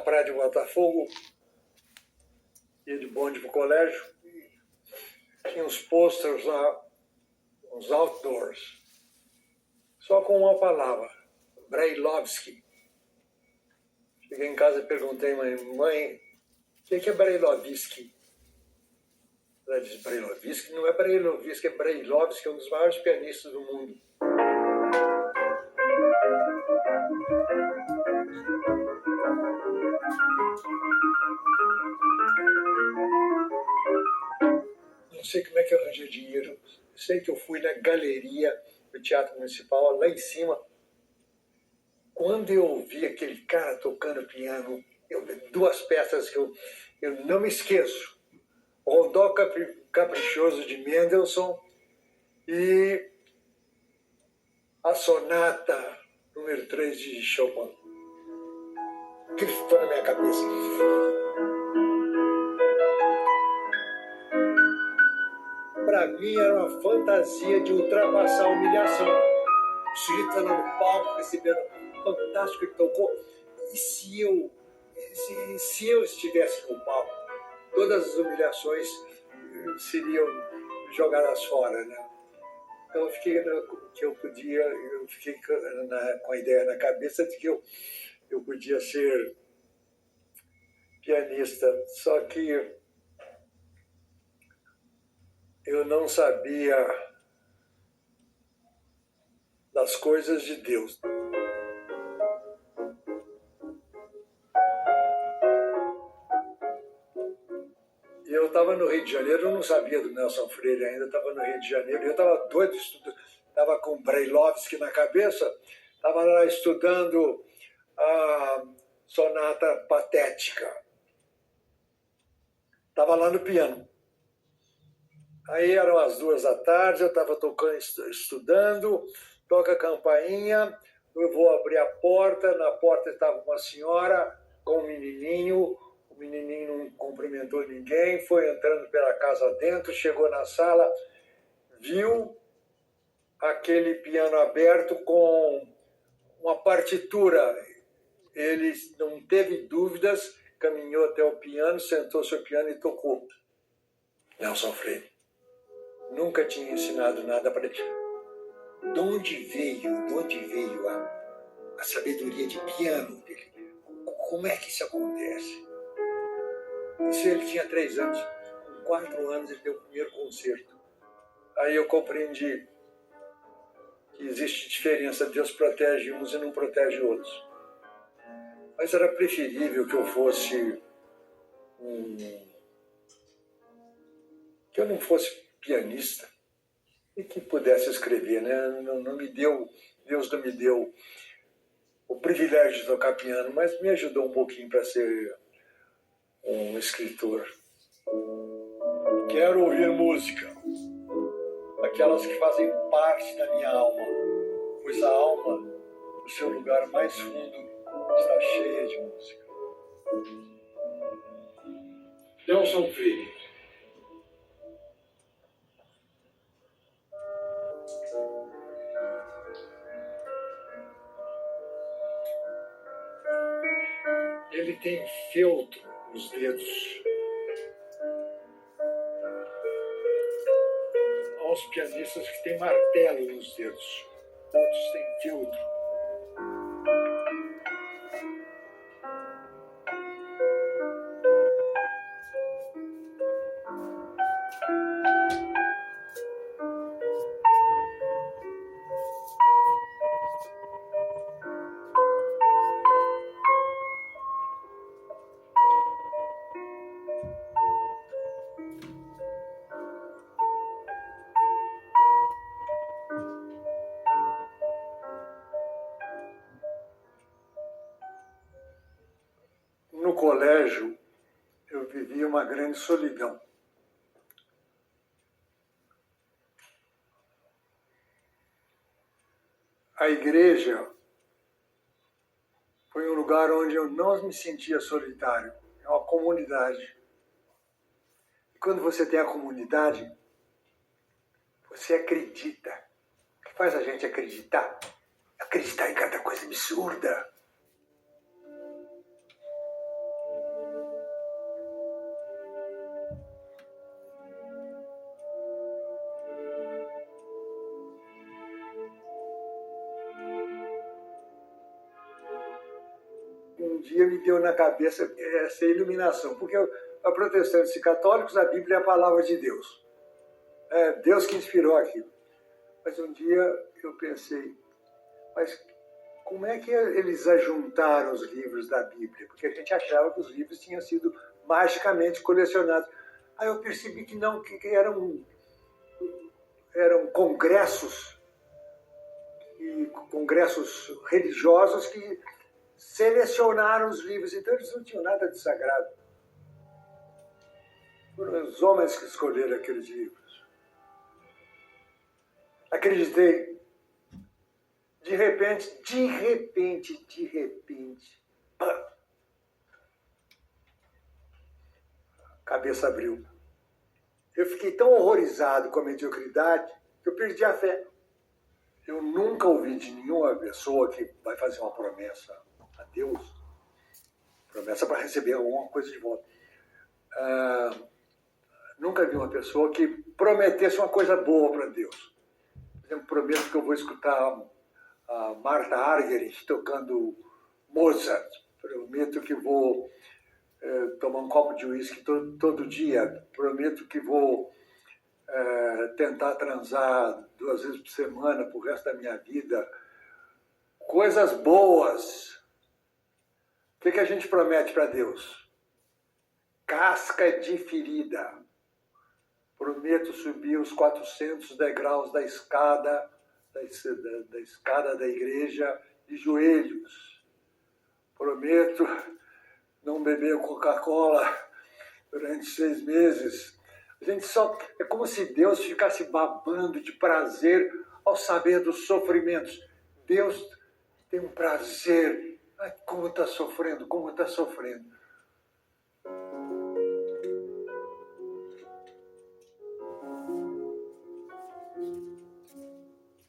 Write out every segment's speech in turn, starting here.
praia de Botafogo, ia de bonde para o colégio, e tinha uns posters lá, uns outdoors, só com uma palavra, Brailovsky. Cheguei em casa e perguntei, mãe, o que é Brailovsky? Ela disse, Brailovsky? Não é Brailovsky, é Brailovsky, um dos maiores pianistas do mundo. Não sei como é que eu arranjei dinheiro. Sei que eu fui na galeria do Teatro Municipal, lá em cima. Quando eu ouvi aquele cara tocando piano, duas peças que eu não me esqueço. Rondó Caprichoso de Mendelssohn e a Sonata número 3 de Chopin. Aquilo ficou na minha cabeça. Para mim era uma fantasia de ultrapassar a humilhação. O sujeito está lá no palco recebendo fantástico que tocou. E se eu estivesse no palco, todas as humilhações seriam jogadas fora, né? Então eu fiquei com a ideia na cabeça de que eu podia ser pianista, só que eu não sabia das coisas de Deus. E eu estava no Rio de Janeiro, eu não sabia do Nelson Freire ainda, estava no Rio de Janeiro, e eu estava doido estudando, estava com Brailovsky na cabeça, estava lá estudando a Sonata Patética. Estava lá no piano. Aí eram as 2 da tarde, eu estava tocando, estudando, toca a campainha, eu vou abrir a porta, na porta estava uma senhora com um menininho, o menininho não cumprimentou ninguém, foi entrando pela casa dentro, chegou na sala, viu aquele piano aberto com uma partitura. Ele não teve dúvidas, caminhou até o piano, sentou-se ao piano e tocou. Nelson Freire. Nunca tinha ensinado nada para ele. De onde veio a sabedoria de piano dele? Como é que isso acontece? Isso ele tinha 3 anos. Com 4 anos ele deu o primeiro concerto. Aí eu compreendi que existe diferença. Deus protege uns e não protege outros. Mas era preferível que eu fosse que eu não fosse pianista e que pudesse escrever, né? Deus não me deu o privilégio de tocar piano, mas me ajudou um pouquinho para ser um escritor. Quero ouvir música, aquelas que fazem parte da minha alma, pois a alma, no seu lugar mais fundo, está cheia de música. Nelson Freire. Ele tem feltro nos dedos. Há os pianistas que têm martelo nos dedos. Outros têm feltro. No colégio, eu vivia uma grande solidão. A igreja foi um lugar onde eu não me sentia solitário. É uma comunidade. E quando você tem a comunidade, você acredita. O que faz a gente acreditar? Acreditar em cada coisa absurda. dia me deu na cabeça essa iluminação, porque para protestantes e católicos a Bíblia é a palavra de Deus. É Deus que inspirou aquilo. Mas um dia eu pensei, mas como é que eles ajuntaram os livros da Bíblia? Porque a gente achava que os livros tinham sido magicamente colecionados. Aí eu percebi que não, que eram congressos religiosos que selecionaram os livros. Então eles não tinham nada de sagrado. Foram os homens que escolheram aqueles livros. Acreditei. De repente, a cabeça abriu. Eu fiquei tão horrorizado com a mediocridade que eu perdi a fé. Eu nunca ouvi de nenhuma pessoa que vai fazer uma promessa a Deus, promessa para receber alguma coisa de volta. Nunca vi uma pessoa que prometesse uma coisa boa para Deus. Por exemplo, prometo que eu vou escutar a Martha Argerich tocando Mozart. Prometo que vou tomar um copo de uísque todo dia. Prometo que vou tentar transar 2 vezes por semana pro resto da minha vida. Coisas boas. O que a gente promete para Deus? Casca de ferida. Prometo subir os 400 degraus da escada da igreja de joelhos. Prometo não beber Coca-Cola durante 6 meses. A gente é como se Deus ficasse babando de prazer ao saber dos sofrimentos. Deus tem um prazer. Ai, como está sofrendo, como está sofrendo.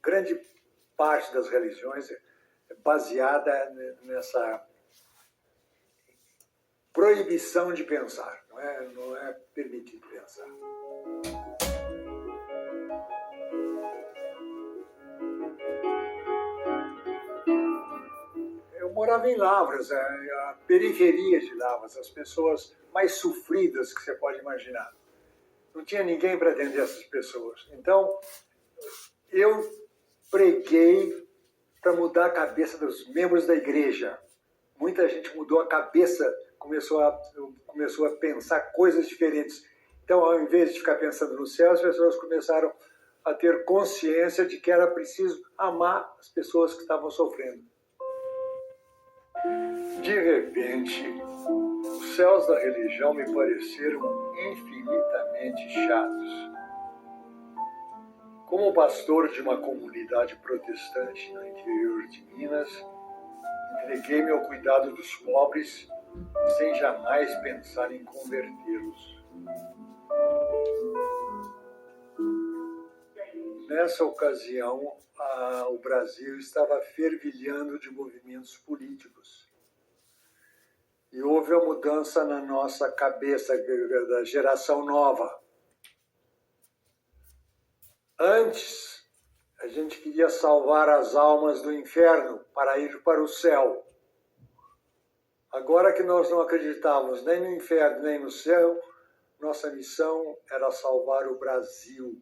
Grande parte das religiões é baseada nessa proibição de pensar, não é permitido pensar. Eu morava em Lavras, a periferia de Lavras, as pessoas mais sofridas que você pode imaginar. Não tinha ninguém para atender essas pessoas. Então, eu preguei para mudar a cabeça dos membros da igreja. Muita gente mudou a cabeça, começou a pensar coisas diferentes. Então, ao invés de ficar pensando no céu, as pessoas começaram a ter consciência de que era preciso amar as pessoas que estavam sofrendo. De repente, os céus da religião me pareceram infinitamente chatos. Como pastor de uma comunidade protestante no interior de Minas, entreguei-me ao cuidado dos pobres sem jamais pensar em convertê-los. Nessa ocasião, o Brasil estava fervilhando de movimentos políticos. E houve uma mudança na nossa cabeça, da geração nova. Antes, a gente queria salvar as almas do inferno para ir para o céu. Agora que nós não acreditávamos nem no inferno nem no céu, nossa missão era salvar o Brasil.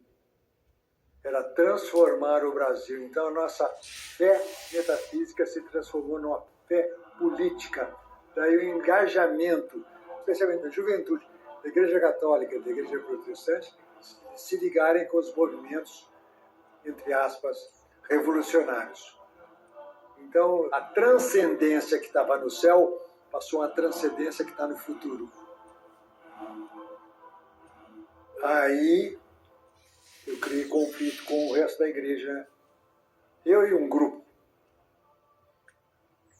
Era transformar o Brasil. Então, a nossa fé metafísica se transformou numa fé política. Daí o engajamento, especialmente da juventude, da Igreja Católica e da Igreja Protestante, se ligarem com os movimentos, entre aspas, revolucionários. Então, a transcendência que estava no céu passou a transcendência que está no futuro. Aí, eu criei conflito com o resto da igreja. Eu e um grupo.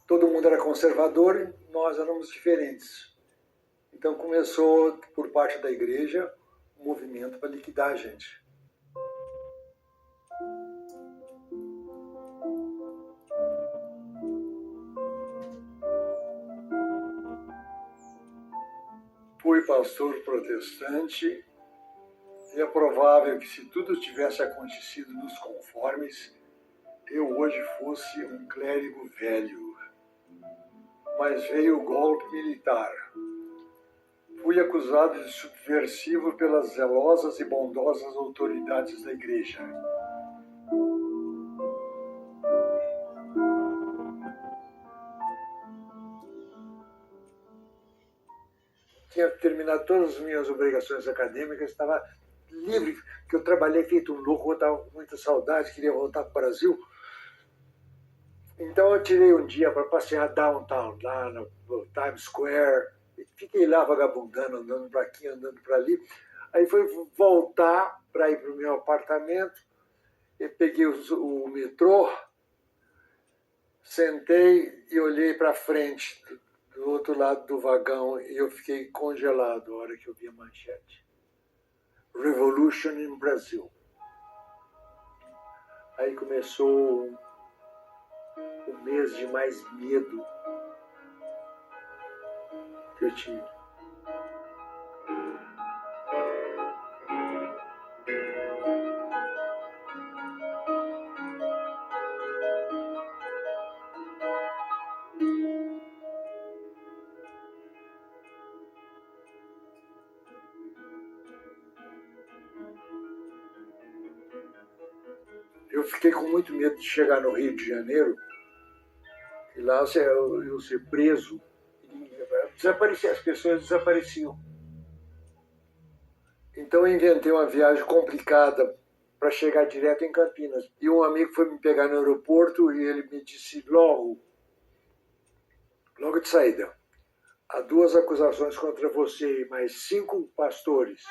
Todo mundo era conservador e nós éramos diferentes. Então, começou, por parte da igreja, um movimento para liquidar a gente. Fui pastor protestante e é provável que, se tudo tivesse acontecido nos conformes, eu hoje fosse um clérigo velho. mas veio o golpe militar. Fui acusado de subversivo pelas zelosas e bondosas autoridades da igreja. Tinha terminado todas as minhas obrigações acadêmicas, estava livre, que eu trabalhei feito um louco, eu estava com muita saudade, queria voltar para o Brasil. Então eu tirei um dia para passear downtown, lá no Times Square, e fiquei lá vagabundando, andando para aqui, andando para ali. Aí foi voltar para ir para o meu apartamento, eu peguei o metrô, sentei e olhei para frente, do outro lado do vagão, e eu fiquei congelado a hora que eu vi a manchete. Revolution in Brazil. Aí começou o mês de mais medo que eu tive. Eu fiquei com muito medo de chegar no Rio de Janeiro e lá eu ser preso. Desaparecia, as pessoas desapareciam. Então eu inventei uma viagem complicada para chegar direto em Campinas. E um amigo foi me pegar no aeroporto e ele me disse logo de saída: há 2 acusações contra você e mais 5 pastores.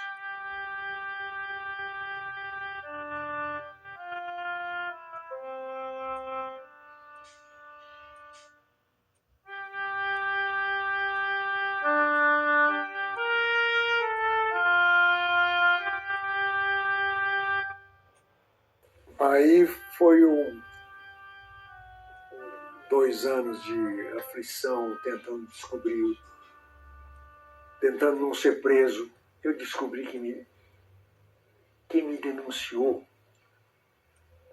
Aí foi 2 anos de aflição, tentando descobrir, tentando não ser preso. Eu descobri que quem me denunciou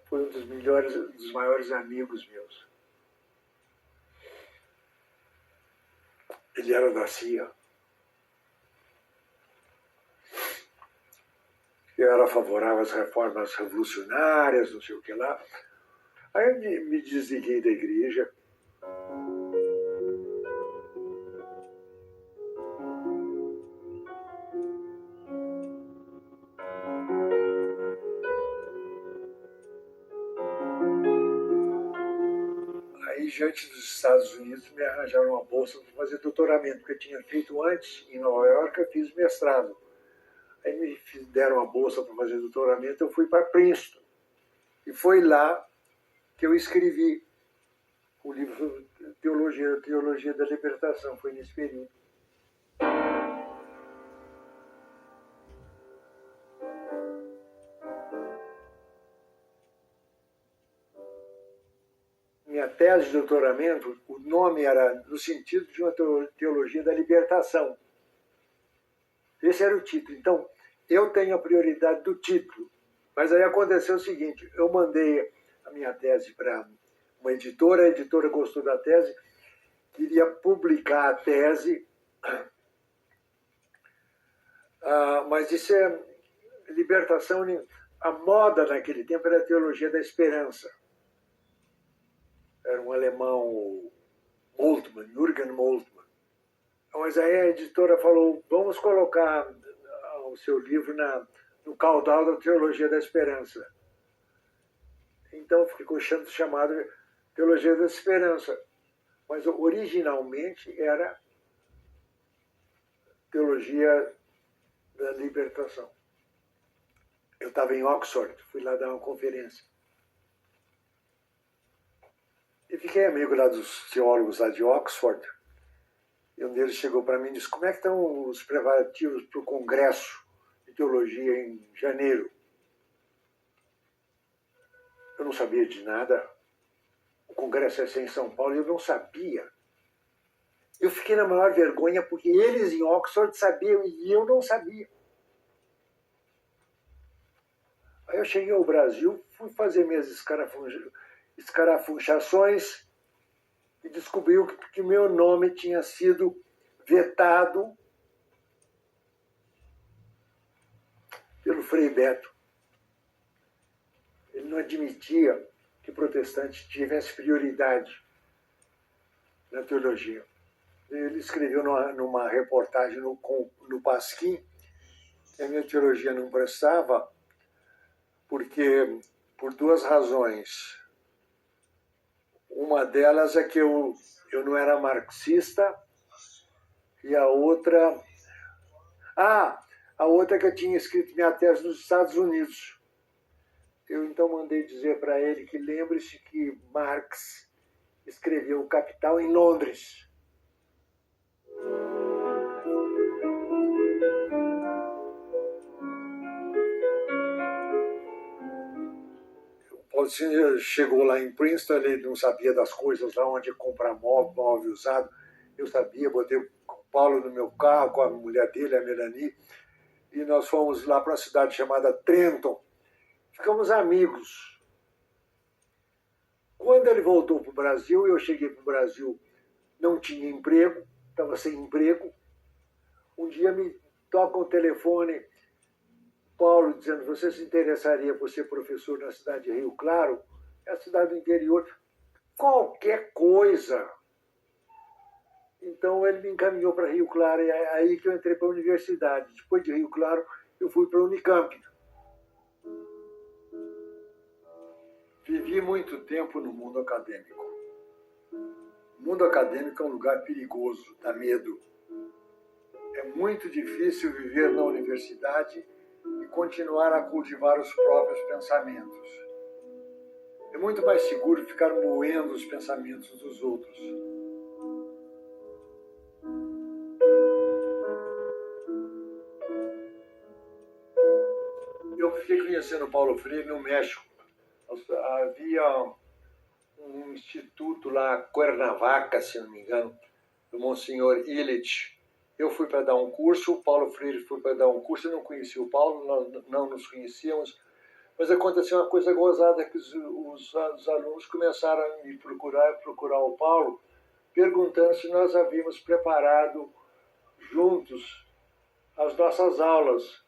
foi um dos maiores amigos meus. Ele era da CIA. Eu era favorável às reformas revolucionárias, não sei o que lá. Aí eu me desliguei da igreja. Aí, diante dos Estados Unidos, me arranjaram uma bolsa para fazer doutoramento, porque eu tinha feito antes, em Nova York, eu fiz mestrado. Aí me deram uma bolsa para fazer doutoramento, eu fui para Princeton. E foi lá que eu escrevi o livro sobre Teologia da Libertação, foi nesse período. Minha tese de doutoramento, o nome era no sentido de uma teologia da libertação. Esse era o título. Então, eu tenho a prioridade do título. Mas aí aconteceu o seguinte, eu mandei a minha tese para uma editora, a editora gostou da tese, queria publicar a tese, mas isso é libertação, a moda naquele tempo era a teologia da esperança. Era um alemão, Moltmann, Jürgen Moltmann. Mas aí a editora falou, vamos colocar o seu livro no caudal da Teologia da Esperança. Então ficou chamado Teologia da Esperança. Mas originalmente era Teologia da Libertação. Eu estava em Oxford, fui lá dar uma conferência. E fiquei amigo lá dos teólogos lá de Oxford. E um deles chegou para mim e disse, como é que estão os preparativos para o Congresso de Teologia em janeiro? Eu não sabia de nada. O Congresso ia ser em São Paulo e eu não sabia. Eu fiquei na maior vergonha porque eles em Oxford sabiam e eu não sabia. Aí eu cheguei ao Brasil, fui fazer minhas escarafunchações e descobriu que o meu nome tinha sido vetado pelo Frei Beto. Ele não admitia que protestante tivesse prioridade na teologia. Ele escreveu numa reportagem no Pasquim que a minha teologia não prestava porque, por duas razões. Uma delas é que eu não era marxista e a outra... a outra é que eu tinha escrito minha tese nos Estados Unidos. Eu então mandei dizer para ele que lembre-se que Marx escreveu O Capital em Londres. O Paulinho chegou lá em Princeton, ele não sabia das coisas lá onde comprar móvel usado. Eu sabia, botei o Paulo no meu carro com a mulher dele, a Melanie, e nós fomos lá para uma cidade chamada Trenton. Ficamos amigos. Quando ele voltou para o Brasil, eu cheguei para o Brasil, não tinha emprego, estava sem emprego. Um dia me toca o telefone, Paulo, dizendo: você se interessaria por ser professor na cidade de Rio Claro? É a cidade do interior. Qualquer coisa. Então ele me encaminhou para Rio Claro, e é aí que eu entrei para a universidade. Depois de Rio Claro, eu fui para a Unicamp. Vivi muito tempo no mundo acadêmico. O mundo acadêmico é um lugar perigoso, dá medo. É muito difícil viver na universidade e continuar a cultivar os próprios pensamentos. É muito mais seguro ficar moendo os pensamentos dos outros. Eu fiquei conhecendo Paulo Freire no México. Havia um instituto lá, Cuernavaca, se não me engano, do Monsenhor Illich. Eu fui para dar um curso, o Paulo Freire foi para dar um curso. Eu não conhecia o Paulo, nós não nos conhecíamos, mas aconteceu uma coisa gozada, que os alunos começaram a me procurar o Paulo, perguntando se nós havíamos preparado juntos as nossas aulas,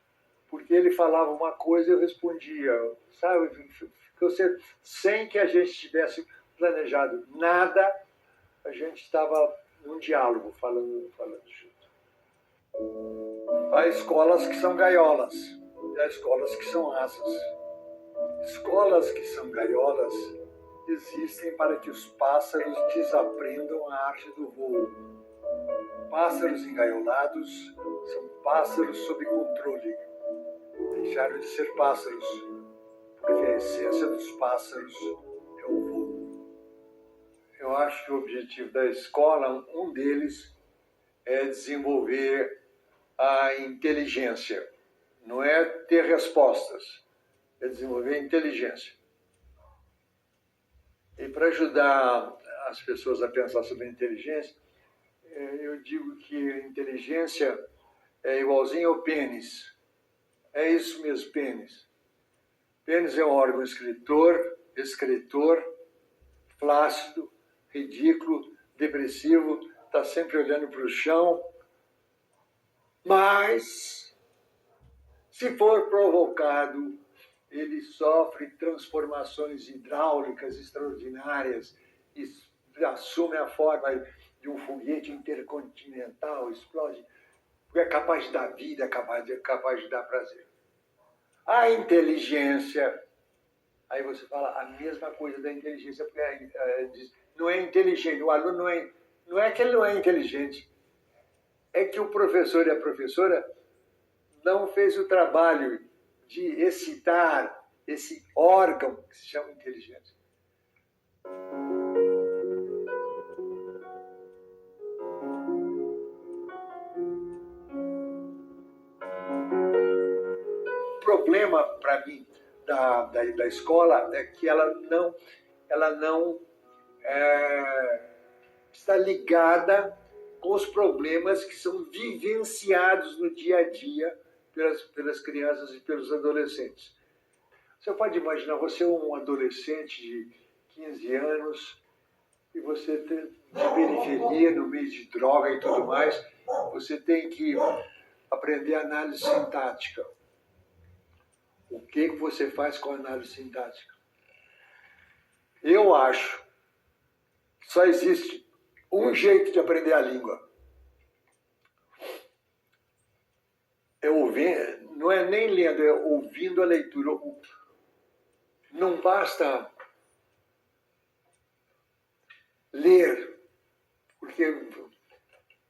porque ele falava uma coisa e eu respondia, sabe? Sem que a gente tivesse planejado nada, a gente estava num diálogo, falando junto. Há escolas que são gaiolas, e há escolas que são asas. Escolas que são gaiolas existem para que os pássaros desaprendam a arte do voo. Pássaros engaiolados são pássaros sob controle. Deixaram de ser pássaros, porque a essência dos pássaros é o voo. Eu acho que o objetivo da escola, um deles, é desenvolver a inteligência. Não é ter respostas, é desenvolver a inteligência. E para ajudar as pessoas a pensar sobre a inteligência, eu digo que a inteligência é igualzinho ao pênis. É isso mesmo, pênis. Pênis é um órgão excretor, flácido, ridículo, depressivo, está sempre olhando para o chão. Mas, se for provocado, ele sofre transformações hidráulicas extraordinárias e assume a forma de um foguete intercontinental, explode, porque é capaz de dar vida, é capaz de dar prazer. A inteligência, aí você fala a mesma coisa da inteligência, porque não é inteligente, o aluno não é que ele não é inteligente, é que o professor e a professora não fez o trabalho de excitar esse órgão que se chama inteligência. O problema, para mim, da escola é que ela não está ligada com os problemas que são vivenciados no dia a dia pelas crianças e pelos adolescentes. Você pode imaginar, você é um adolescente de 15 anos, e você tem, na periferia, no meio de droga e tudo mais, você tem que aprender análise sintática. O que você faz com a análise sintática? Eu acho que só existe um jeito de aprender a língua. É ouvir, não é nem lendo, é ouvindo a leitura. Não basta ler, porque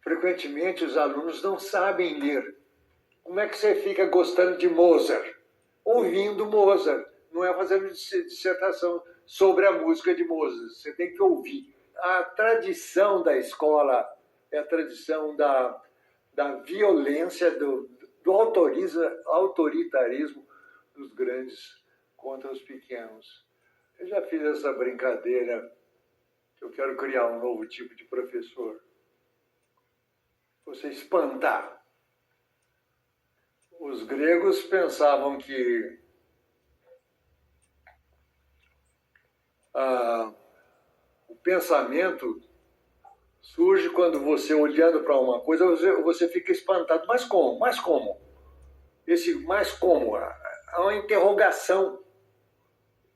frequentemente os alunos não sabem ler. Como é que você fica gostando de Mozart? Ouvindo Mozart. Não é fazendo dissertação sobre a música de Mozart. Você tem que ouvir. A tradição da escola é a tradição da violência, do autoritarismo dos grandes contra os pequenos. Eu já fiz essa brincadeira. Eu quero criar um novo tipo de professor. Você espantar. Os gregos pensavam que o pensamento surge quando você, olhando para uma coisa, você fica espantado. Mas como? Mas como? Esse mais como? Há uma interrogação.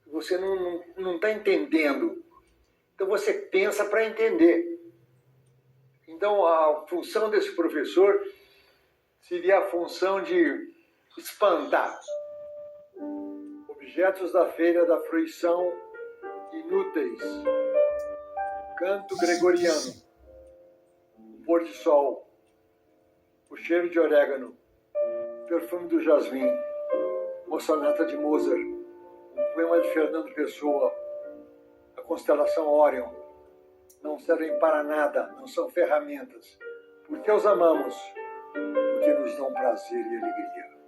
Você não está entendendo. Então você pensa para entender. Então a função desse professor seria a função de espantar. Objetos da feira da fruição inúteis. Canto gregoriano. O pôr de sol. O cheiro de orégano. O perfume do jasmim. Uma sonata de Mozart. Um poema de Fernando Pessoa. A constelação Órion. Não servem para nada, não são ferramentas. Porque os amamos. Porque nos dão prazer e alegria.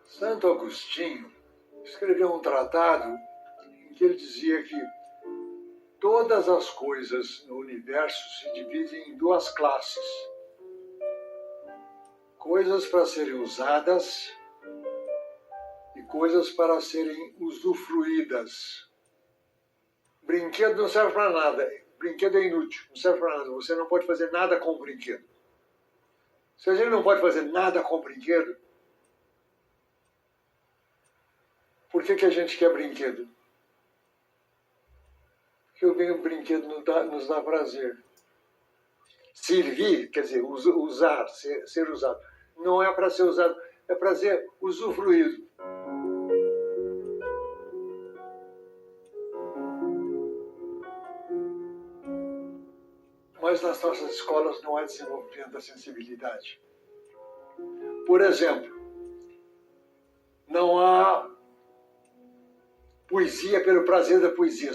Santo Agostinho escreveu um tratado em que ele dizia que todas as coisas no universo se dividem em duas classes. Coisas para serem usadas e coisas para serem usufruídas. Brinquedo não serve para nada. Brinquedo é inútil, não serve para nada. Você não pode fazer nada com o brinquedo. Se a gente não pode fazer nada com o brinquedo, por que a gente quer brinquedo? Porque o brinquedo nos dá prazer. Servir, quer dizer, usar, ser usado. Não é para ser usado, é para ser usufruído. Mas nas nossas escolas não há desenvolvimento da sensibilidade. Por exemplo, não há poesia pelo prazer da poesia.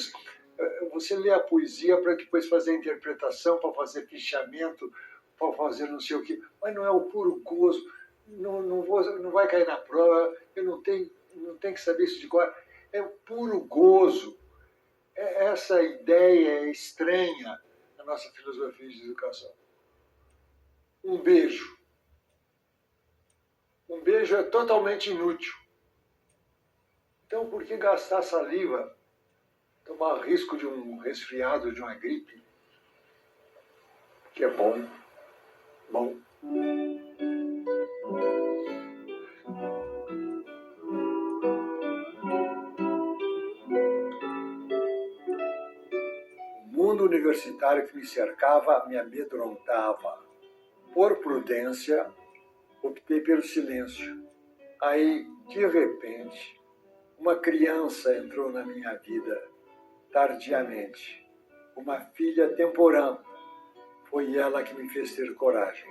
Você lê a poesia para depois fazer a interpretação, para fazer fichamento, para fazer não sei o quê. Mas não é o puro gozo. Não vai cair na prova. Eu não tenho que saber isso de cor. É o puro gozo. Essa ideia estranha na nossa filosofia de educação. Um beijo. Um beijo é totalmente inútil. Então, por que gastar saliva? Tomar risco de um resfriado, de uma gripe? Que é bom. Bom. O mundo universitário que me cercava me amedrontava. Por prudência, optei pelo silêncio. Aí, de repente, uma criança entrou na minha vida, tardiamente. Uma filha temporã. Foi ela que me fez ter coragem.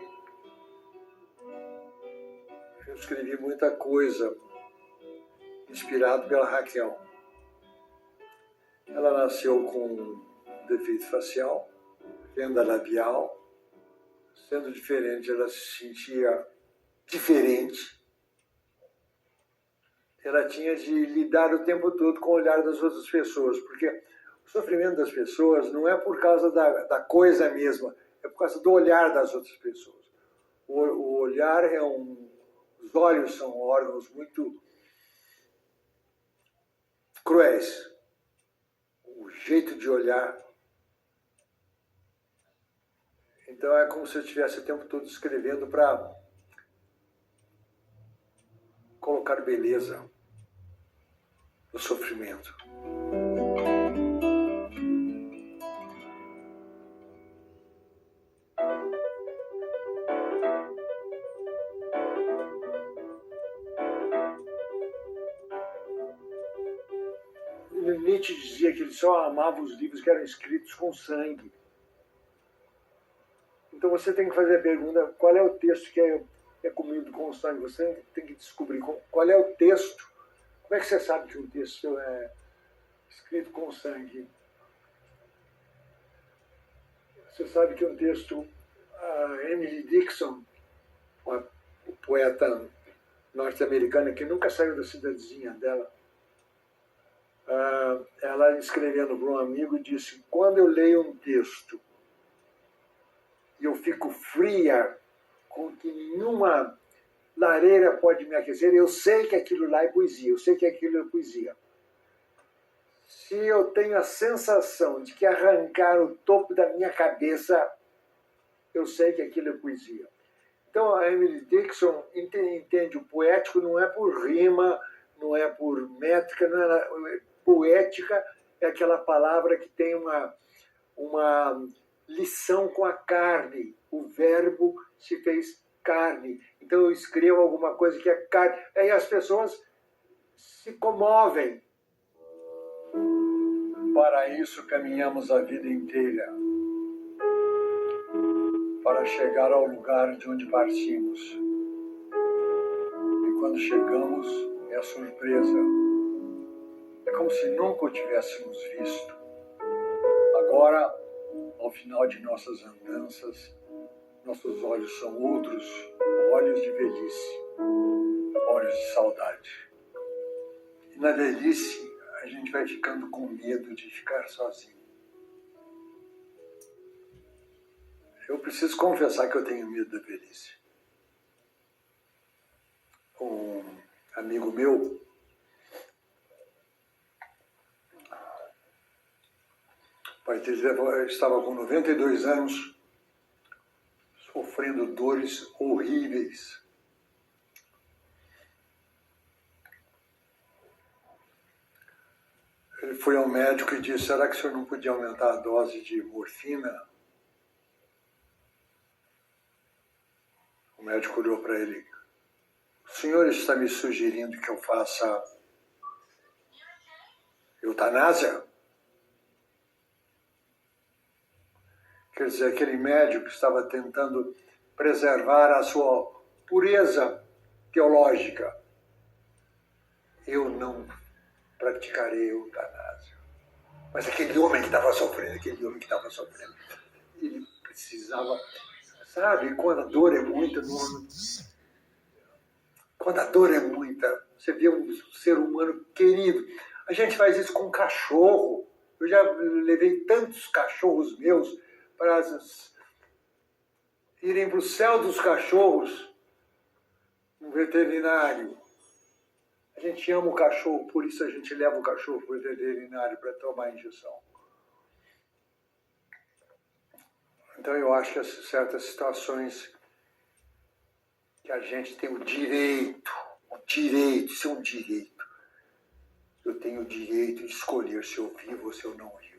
Eu escrevi muita coisa, inspirado pela Raquel. Ela nasceu com defeito facial, fenda labial. Sendo diferente, ela se sentia diferente. Ela tinha de lidar o tempo todo com o olhar das outras pessoas, porque o sofrimento das pessoas não é por causa da coisa mesma, é por causa do olhar das outras pessoas. O olhar é os olhos são órgãos muito cruéis. O jeito de olhar. Então é como se eu estivesse o tempo todo escrevendo para colocar beleza no sofrimento. Nietzsche dizia que ele só amava os livros que eram escritos com sangue. Então você tem que fazer a pergunta, qual é o texto que é comido com sangue? Você tem que descobrir qual é o texto. Como é que você sabe que um texto é escrito com sangue? Você sabe que um texto, a Emily Dickinson, uma poeta norte-americana que nunca saiu da cidadezinha dela, ela escrevendo para um amigo disse: quando eu leio um texto e eu fico fria, com que nenhuma lareira pode me aquecer, eu sei que aquilo lá é poesia, eu sei que aquilo é poesia. Se eu tenho a sensação de que arrancar o topo da minha cabeça, eu sei que aquilo é poesia. Então a Emily Dickinson entende o poético não é por rima, não é por métrica, não é poética, é aquela palavra que tem uma lição com a carne. O verbo se fez carne. Então eu escrevo alguma coisa que é carne. Aí as pessoas se comovem. Para isso caminhamos a vida inteira. Para chegar ao lugar de onde partimos. E quando chegamos, é a surpresa. É como se nunca o tivéssemos visto. Agora, ao final de nossas andanças, nossos olhos são outros, olhos de velhice, olhos de saudade. E na velhice, a gente vai ficando com medo de ficar sozinho. Eu preciso confessar que eu tenho medo da velhice. Um amigo meu, o pai dele estava com 92 anos, sofrendo dores horríveis. Ele foi ao médico e disse: será que o senhor não podia aumentar a dose de morfina? O médico olhou para ele: o senhor está me sugerindo que eu faça eutanásia? Quer dizer, aquele médico estava tentando preservar a sua pureza teológica. Eu não praticarei eutanásia. Mas aquele homem que estava sofrendo, ele precisava, sabe, quando a dor é muita, quando a dor é muita, você vê um ser humano querido. A gente faz isso com cachorro. Eu já levei tantos cachorros meus para irem para o céu dos cachorros, no veterinário. A gente ama o cachorro, por isso a gente leva o cachorro para o veterinário para tomar a injeção. Então eu acho que certas situações que a gente tem o direito, isso é um direito. Eu tenho o direito de escolher se eu vivo ou se eu não vivo.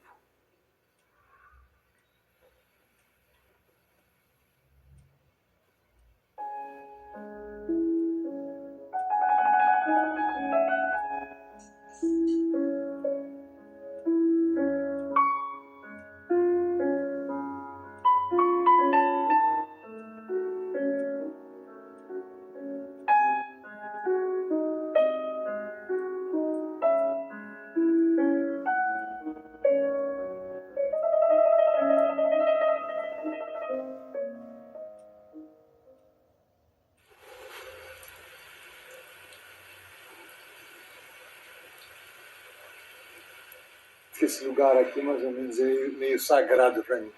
Esse lugar aqui, mais ou menos, é meio sagrado para mim.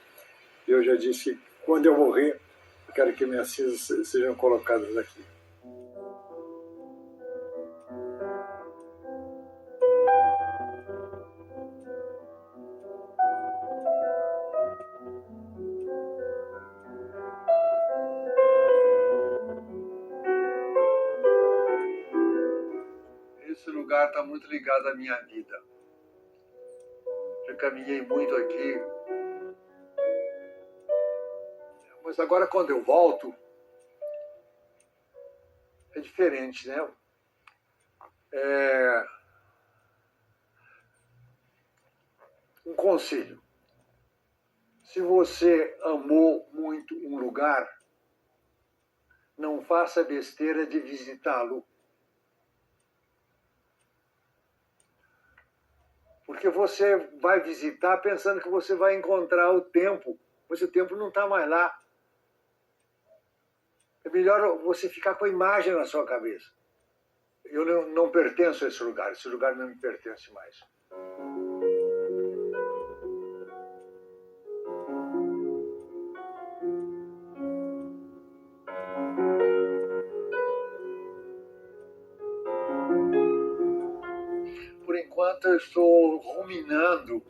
Eu já disse que quando eu morrer, eu quero que minhas cinzas sejam colocadas aqui. lugar está muito ligado à minha vida. Já caminhei muito aqui. Mas agora, quando eu volto, é diferente, né? Um conselho. Se você amou muito um lugar, não faça besteira de visitá-lo. Porque você vai visitar pensando que você vai encontrar o tempo, mas o tempo não está mais lá. É melhor você ficar com a imagem na sua cabeça. Eu não pertenço a esse lugar não me pertence mais. Por enquanto, eu estou ruminando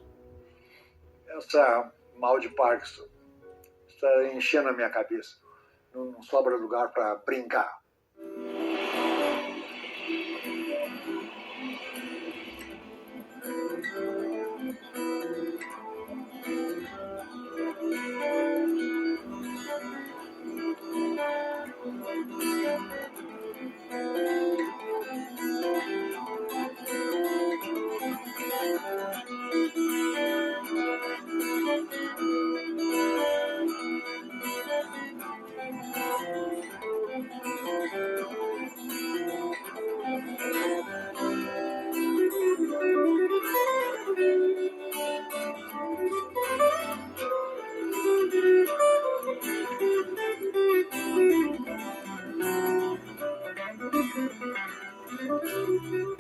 essa mal de Parkinson. Está enchendo a minha cabeça. Não sobra lugar para brincar.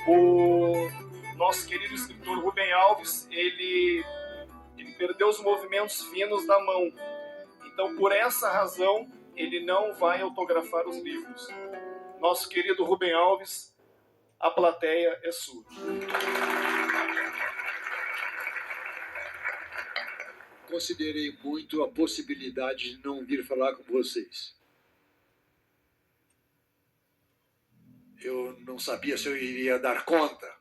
O nosso querido escritor Rubem Alves, ele perdeu os movimentos finos da mão. Então, por essa razão, ele não vai autografar os livros. Nosso querido Rubem Alves, a plateia é sua. Considerei muito a possibilidade de não vir falar com vocês. Eu não sabia se eu iria dar conta.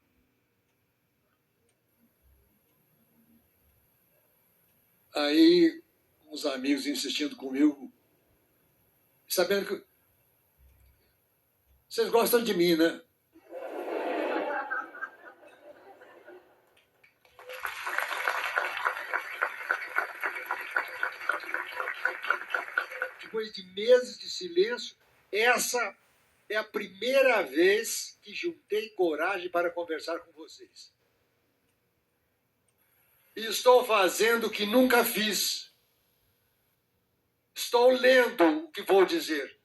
Aí, uns amigos insistindo comigo, sabendo que vocês gostam de mim, né? Depois de meses de silêncio, essa é a primeira vez que juntei coragem para conversar com vocês. E estou fazendo o que nunca fiz. Estou lendo o que vou dizer.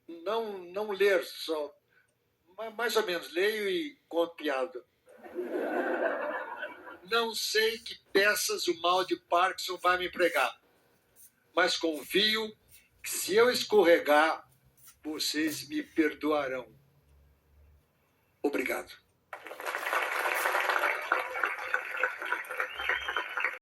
Não ler só, mas mais ou menos leio e conto piada. Não sei que peças o mal de Parkinson vai me pregar, mas confio que se eu escorregar, vocês me perdoarão. Obrigado.